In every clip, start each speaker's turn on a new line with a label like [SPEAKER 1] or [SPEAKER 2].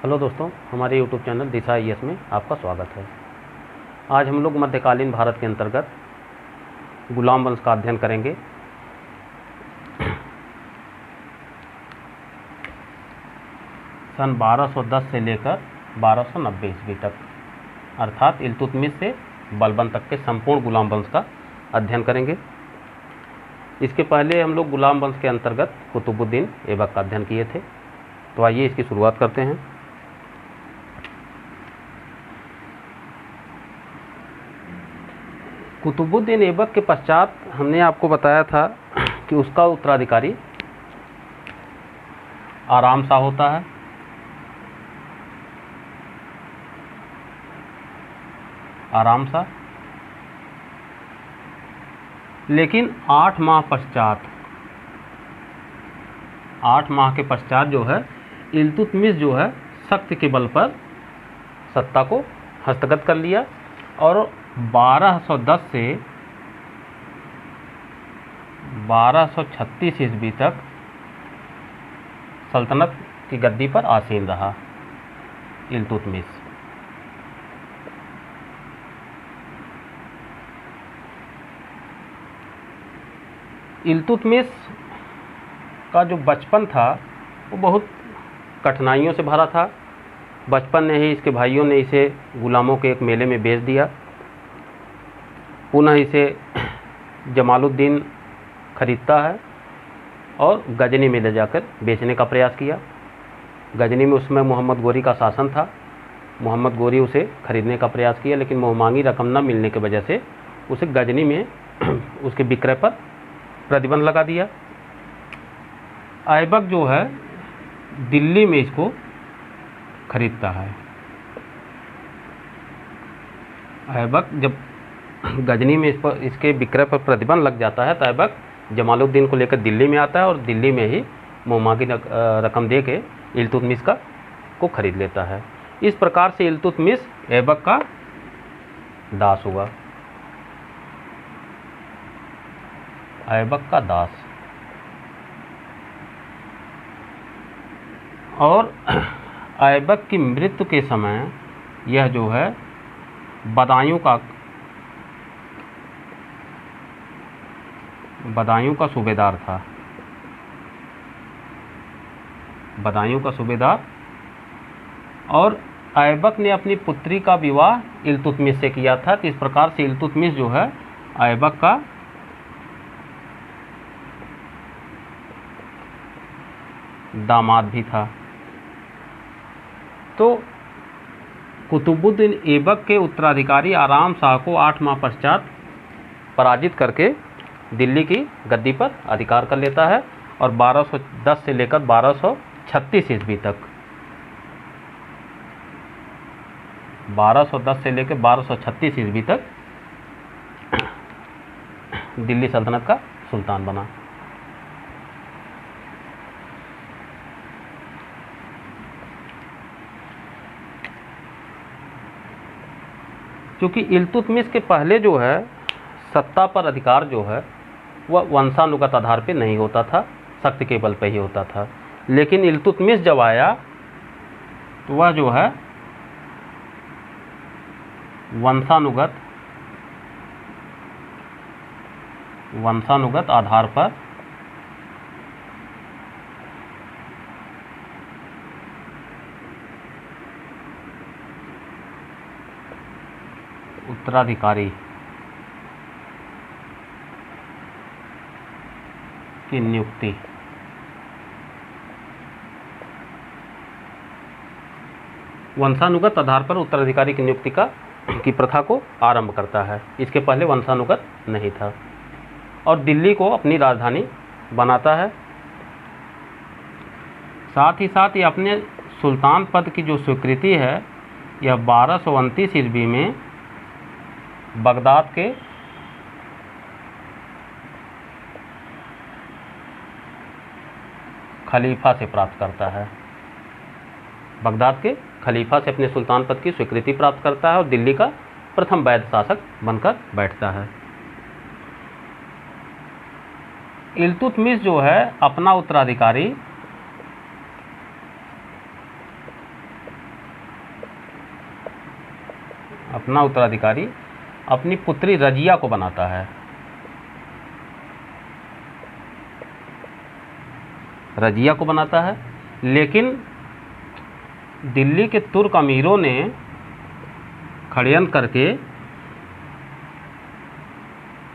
[SPEAKER 1] Hello दोस्तों, हमारे YouTube channel दिशा IAS में आपका स्वागत है। आज हम लोग मध्यकालीन भारत के अंतर्गत गुलाम वंश का अध्ययन करेंगे। सन 1210 से लेकर 1290 ईस्वी तक, अर्थात इल्तुतमिश से बलबन तक के संपूर्ण गुलाम वंश का अध्ययन करेंगे। इसके पहले हम लोग गुलाम वंश के अंतर्गत कुतुबुद्दीन ऐबक का अध्ययन किए थे। तो आइए इसकी शुरुआत करते हैं। कुतुबुद्दीन ऐबक के पश्चात हमने आपको बताया था कि उसका उत्तराधिकारी आराम शाह होता है। आराम शाह, लेकिन 8 माह के पश्चात जो है इल्तुतमिश जो है शक्ति के बल पर सत्ता को हस्तगत कर लिया और 1210 से 1236 ईस्वी तक सल्तनत की गद्दी पर आसीन रहा इल्तुतमिश। इल्तुतमिश का जो बचपन था वो बहुत कठिनाइयों से भरा था। बचपन में ही इसके भाइयों ने इसे गुलामों के एक मेले में बेच दिया। पुनः इसे जमालुद्दीन खरीदता है और गजनी में ले जाकर बेचने का प्रयास किया। गजनी में उसमें मोहम्मद गोरी का शासन था। मोहम्मद गोरी उसे खरीदने का प्रयास किया, लेकिन मुहमांगी रकम न मिलने की वजह से उसे गजनी में उसके विक्रय पर प्रतिबंध लगा दिया। ऐबक जो है दिल्ली में इसको खरीदता है। ऐबक जब गजनी में इसके विक्रय पर प्रतिबंध लग जाता है तो ऐबक जमालुद्दीन को लेकर दिल्ली में आता है और दिल्ली में ही मुहमांगी रकम दे के इल्तुतमिश को खरीद लेता है। इस प्रकार से इल्तुतमिश ऐबक का दास हुआ। ऐबक का दास। और ऐबक की मृत्यु के समय यह जो है बदायूं का सूबेदार था। बदायूं का सूबेदार। और ऐबक ने अपनी पुत्री का विवाह इल्तुतमिश से किया था। तो इस प्रकार से इल्तुतमिश जो है ऐबक का दामाद भी था। तो कुतुबुद्दीन ऐबक के उत्तराधिकारी आराम शाह को 8 माह पश्चात पराजित करके दिल्ली की गद्दी पर अधिकार कर लेता है और 1210 से लेकर 1236 ईस्वी तक 1210 से लेकर 1236 ईस्वी तक दिल्ली सल्तनत का सुल्तान बना। क्योंकि इल्तुतमिश के पहले जो है सत्ता पर अधिकार जो है वह वंशानुगत आधार पे नहीं होता था, शक्ति के बल पे ही होता था। लेकिन इल्तुतमिश जब आया तो वह जो है वंशानुगत आधार पर उत्तराधिकारी की नियुक्ति वंशानुगत आधार पर उत्तराधिकारी की नियुक्ति की प्रथा को आरंभ करता है। इसके पहले वंशानुगत नहीं था और दिल्ली को अपनी राजधानी बनाता है। साथ ही साथ ये अपने सुल्तान पद की जो स्वीकृति है यह 1229 ईस्वी में बगदाद के खलीफा से प्राप्त करता है। बगदाद के खलीफा से अपने सुल्तान पद की स्वीकृति प्राप्त करता है और दिल्ली का प्रथम वैध शासक बनकर बैठता है। इल्तुतमिश जो है अपना उत्तराधिकारी अपना उत्तराधिकारी अपनी पुत्री रजिया को बनाता है। रजिया को बनाता है, लेकिन दिल्ली के तुर्क अमीरों ने षड्यंत्र करके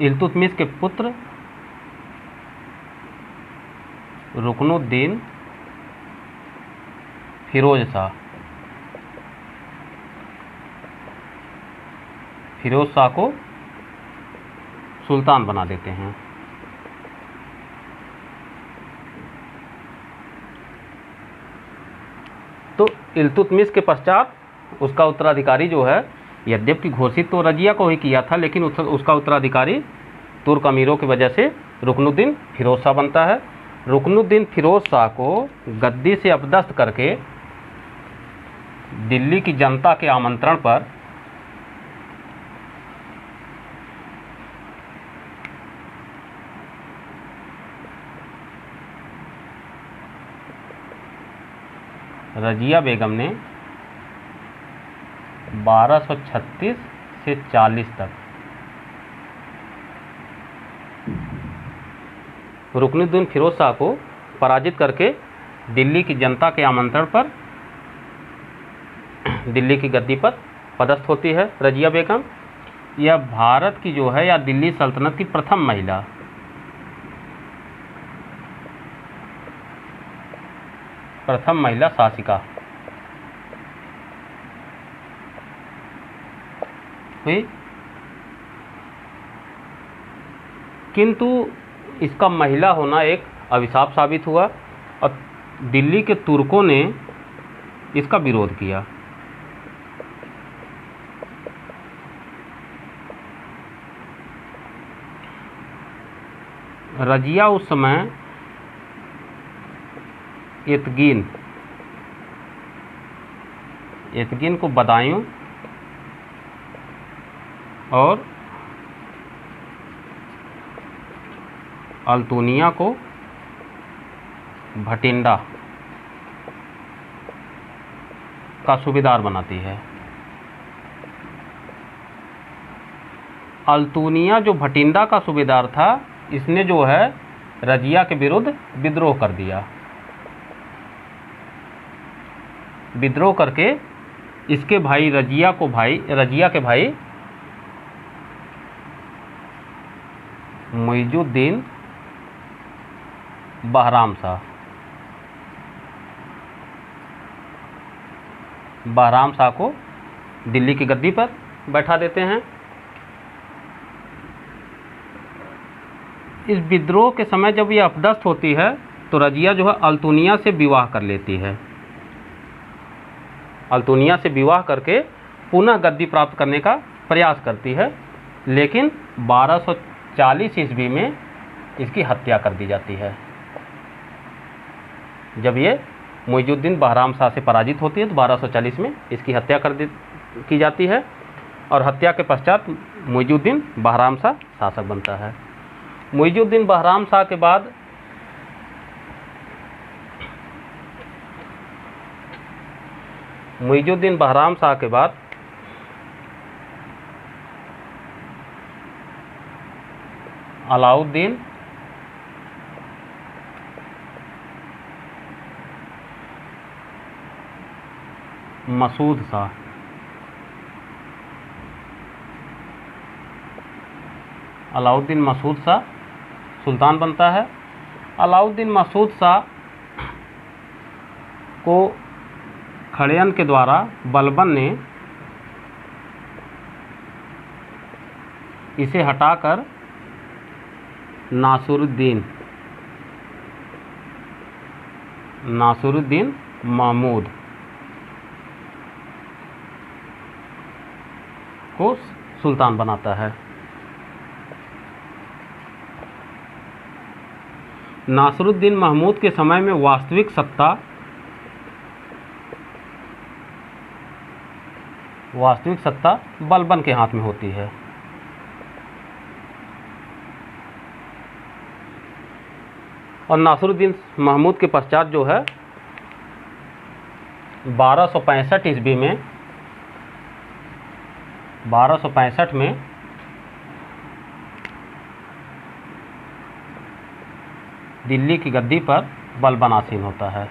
[SPEAKER 1] इल्तुतमिश के पुत्र रुकनुद्दीन फिरोज शाह को सुल्तान बना देते हैं। तो इल्तुतमिश के पश्चात उसका उत्तराधिकारी जो है, यद्यपि घोषित तो रजिया को ही किया था, लेकिन उसका उत्तराधिकारी तुर्क अमीरों की वजह से रुकनुद्दीन फिरोज शाह बनता है। रुकनुद्दीन फिरोज शाह को गद्दी से अपदस्थ करके दिल्ली की जनता के आमंत्रण पर रजिया बेगम ने 1236 से 40 तक रुकनुद्दीन फिरोज शाह को पराजित करके दिल्ली की जनता के आमंत्रण पर दिल्ली की गद्दी पर पदस्थ होती है रजिया बेगम। यह भारत की जो है, या दिल्ली सल्तनत की प्रथम महिला शासिका हुई। किंतु इसका महिला होना एक अभिशाप साबित हुआ और दिल्ली के तुर्कों ने इसका विरोध किया। रजिया उस समय एतगिन को बदायूं और अल्तुनिया को भटिंडा का सूबेदार बनाती है। अल्तुनिया जो भटिंडा का सूबेदार था, इसने जो है रजिया के विरुद्ध विद्रोह कर दिया। विद्रोह करके इसके भाई रजिया के भाई मुइजुद्दीन बहराम शाह को दिल्ली की गद्दी पर बैठा देते हैं। इस विद्रोह के समय जब यह अपदस्थ होती है तो रजिया जो है अल्तुनिया से विवाह कर लेती है। अल्तुनिया से विवाह करके पुनः गद्दी प्राप्त करने का प्रयास करती है, लेकिन 1240 ईस्वी में इसकी हत्या कर दी जाती है। जब ये मुइजुद्दीन बहराम शाह से पराजित होती है तो 1240 में इसकी हत्या की जाती है और हत्या के पश्चात मुइजुद्दीन बहराम शाह शासक बनता है। मुइजुद्दीन बहराम शाह के बाद अलाउद्दीन मसूद शाह सुल्तान बनता है। अलाउद्दीन मसूद शाह को षड्यंत्र के द्वारा बलबन ने इसे हटाकर नासिरुद्दीन महमूद को सुल्तान बनाता है। नासिरुद्दीन महमूद के समय में वास्तविक सत्ता बलबन के हाथ में होती है। और नासिरुद्दीन महमूद के पश्चात जो है 1265 ईस्वी में 1265 में दिल्ली की गद्दी पर बलबन आसीन होता है।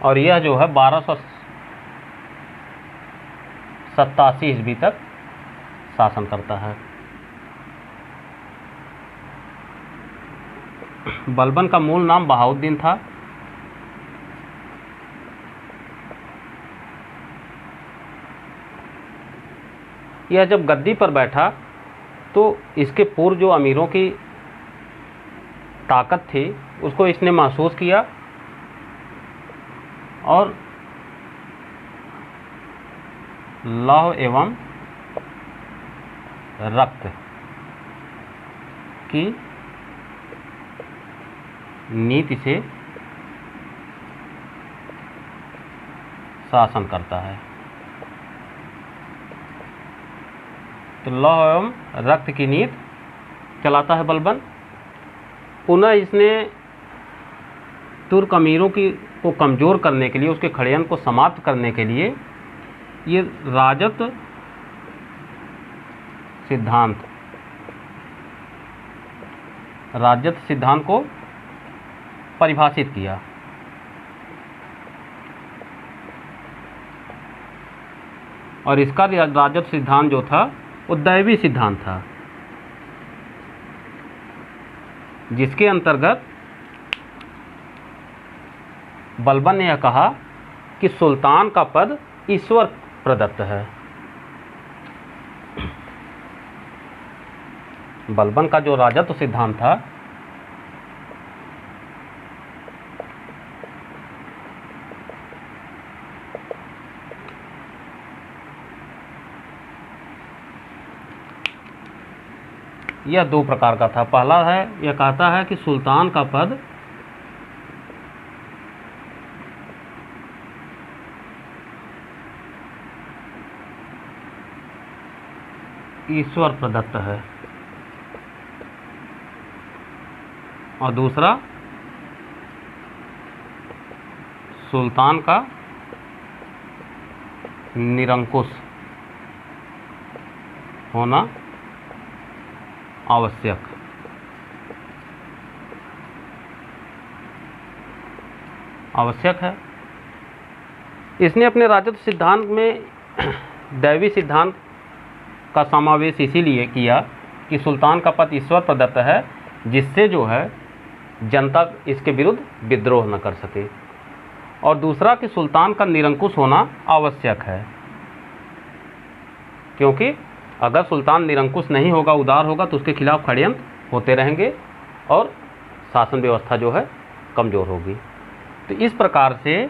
[SPEAKER 1] और यह जो है 1287 ईस्वी तक शासन करता है। बलबन का मूल नाम बहाउद्दीन था। यह जब गद्दी पर बैठा तो इसके पूर्व जो अमीरों की ताकत थी उसको इसने महसूस किया और लौह एवं रक्त की नीति से शासन करता है। तो लौह एवं रक्त की नीति चलाता है बलबन। पुनः इसने तुर्क अमीरों की को कमज़ोर करने के लिए, उसके षड्यंत्र को समाप्त करने के लिए ये राजत्व सिद्धांत को परिभाषित किया। और इसका राजत्व सिद्धांत जो था वो दैवी सिद्धांत था, जिसके अंतर्गत बलबन ने यह कहा कि सुल्तान का पद ईश्वर प्रदत्त है। बलबन का जो राजत्व सिद्धांत था यह दो प्रकार का था। पहला है, यह कहता है कि सुल्तान का पद ईश्वर प्रदत्त है, और दूसरा सुल्तान का निरंकुश होना आवश्यक है। इसने अपने राजत्व सिद्धांत में दैवी सिद्धांत का समावेश इसीलिए किया कि सुल्तान का पद ईश्वर प्रदत्त है, जिससे जो है जनता इसके विरुद्ध विद्रोह न कर सके, और दूसरा कि सुल्तान का निरंकुश होना आवश्यक है, क्योंकि अगर सुल्तान निरंकुश नहीं होगा, उदार होगा, तो उसके खिलाफ षड्यंत्र होते रहेंगे और शासन व्यवस्था जो है कमज़ोर होगी। तो इस प्रकार से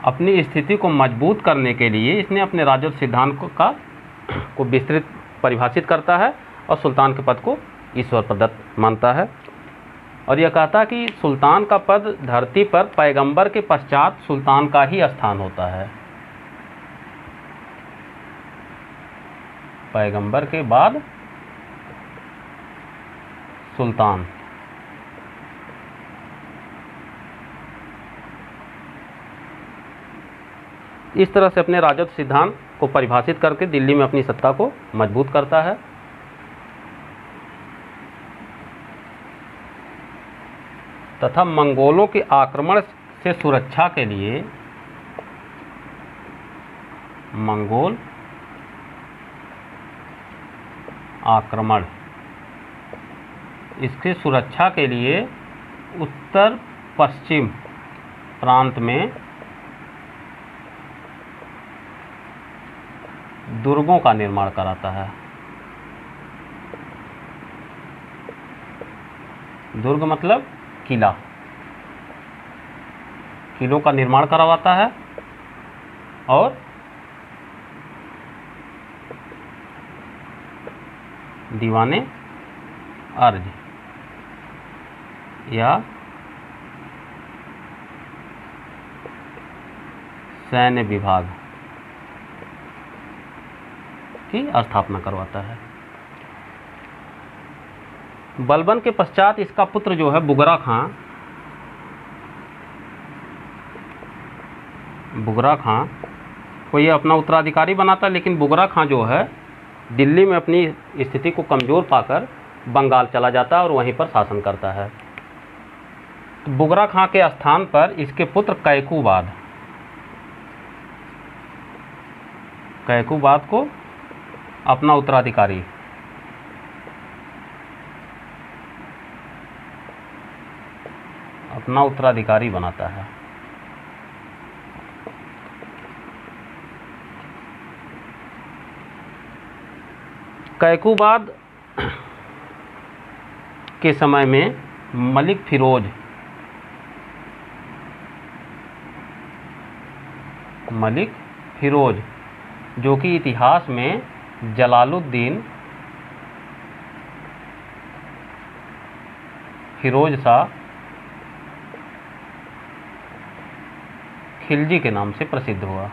[SPEAKER 1] अपनी स्थिति को मजबूत करने के लिए इसने अपने राजत्व सिद्धांत को विस्तृत परिभाषित करता है और सुल्तान के पद को ईश्वर प्रदत्त मानता है। और यह कहता है कि सुल्तान का पद धरती पर पैगंबर के पश्चात सुल्तान का ही स्थान होता है। पैगंबर के बाद सुल्तान। इस तरह से अपने राजत्व सिद्धांत को परिभाषित करके दिल्ली में अपनी सत्ता को मजबूत करता है। तथा मंगोलों के आक्रमण से सुरक्षा के लिए मंगोल आक्रमण, इसके सुरक्षा के लिए उत्तर पश्चिम प्रांत में दुर्गों का निर्माण कराता है। दुर्ग मतलब किला, किलों का निर्माण करवाता है और दीवाने अर्ज या सैन्य विभाग की स्थापना करवाता है। बलबन के पश्चात इसका पुत्र जो है बुगरा खां बुगरा खां को ये अपना उत्तराधिकारी बनाता, लेकिन बुगरा खां जो है दिल्ली में अपनी स्थिति को कमज़ोर पाकर बंगाल चला जाता है और वहीं पर शासन करता है। तो बुगरा खां के स्थान पर इसके पुत्र कैकूबाद को अपना उत्तराधिकारी बनाता है। कैकूबाद के समय में मलिक फिरोज जो कि इतिहास में जलालुद्दीन फिरोज शाह खिलजी के नाम से प्रसिद्ध हुआ,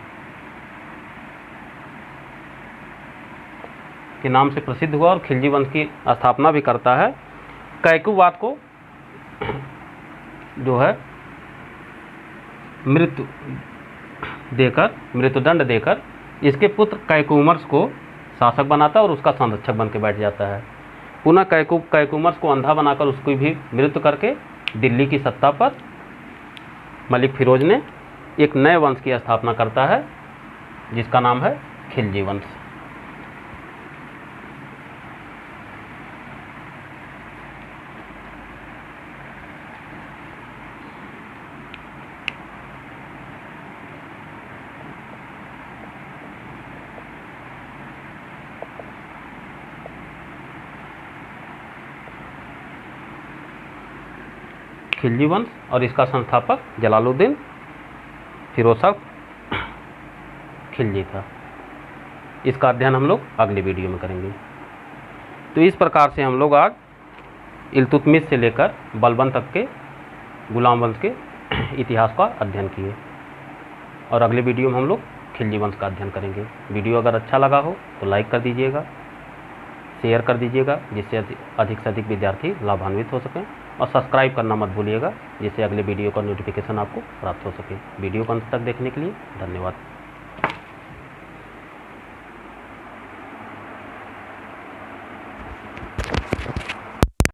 [SPEAKER 1] और खिलजी वंश की स्थापना भी करता है। कैकूबाद को जो है मृत्युदंड देकर इसके पुत्र कैकूमर्स को शासक बनाता है और उसका संरक्षक बन के बैठ जाता है। पुनः कैकूमर्स को अंधा बनाकर उसको भी मृत्यु करके दिल्ली की सत्ता पर मलिक फिरोज ने एक नए वंश की स्थापना करता है जिसका नाम है खिलजी वंश। खिलजी वंश और इसका संस्थापक जलालुद्दीन फिरोज शाह खिलजी था। इसका अध्ययन हम लोग अगले वीडियो में करेंगे। तो इस प्रकार से हम लोग आज इल्तुतमिश से लेकर बलबन तक के गुलाम वंश के इतिहास का अध्ययन किए, और अगले वीडियो में हम लोग खिलजी वंश का अध्ययन करेंगे। वीडियो अगर अच्छा लगा हो तो लाइक कर दीजिएगा, शेयर कर दीजिएगा, जिससे अधिक से अधिक विद्यार्थी लाभान्वित हो सकें, और सब्सक्राइब करना मत भूलिएगा जिससे अगले वीडियो का नोटिफिकेशन आपको प्राप्त हो सके। वीडियो को अंत तक देखने के लिए धन्यवाद।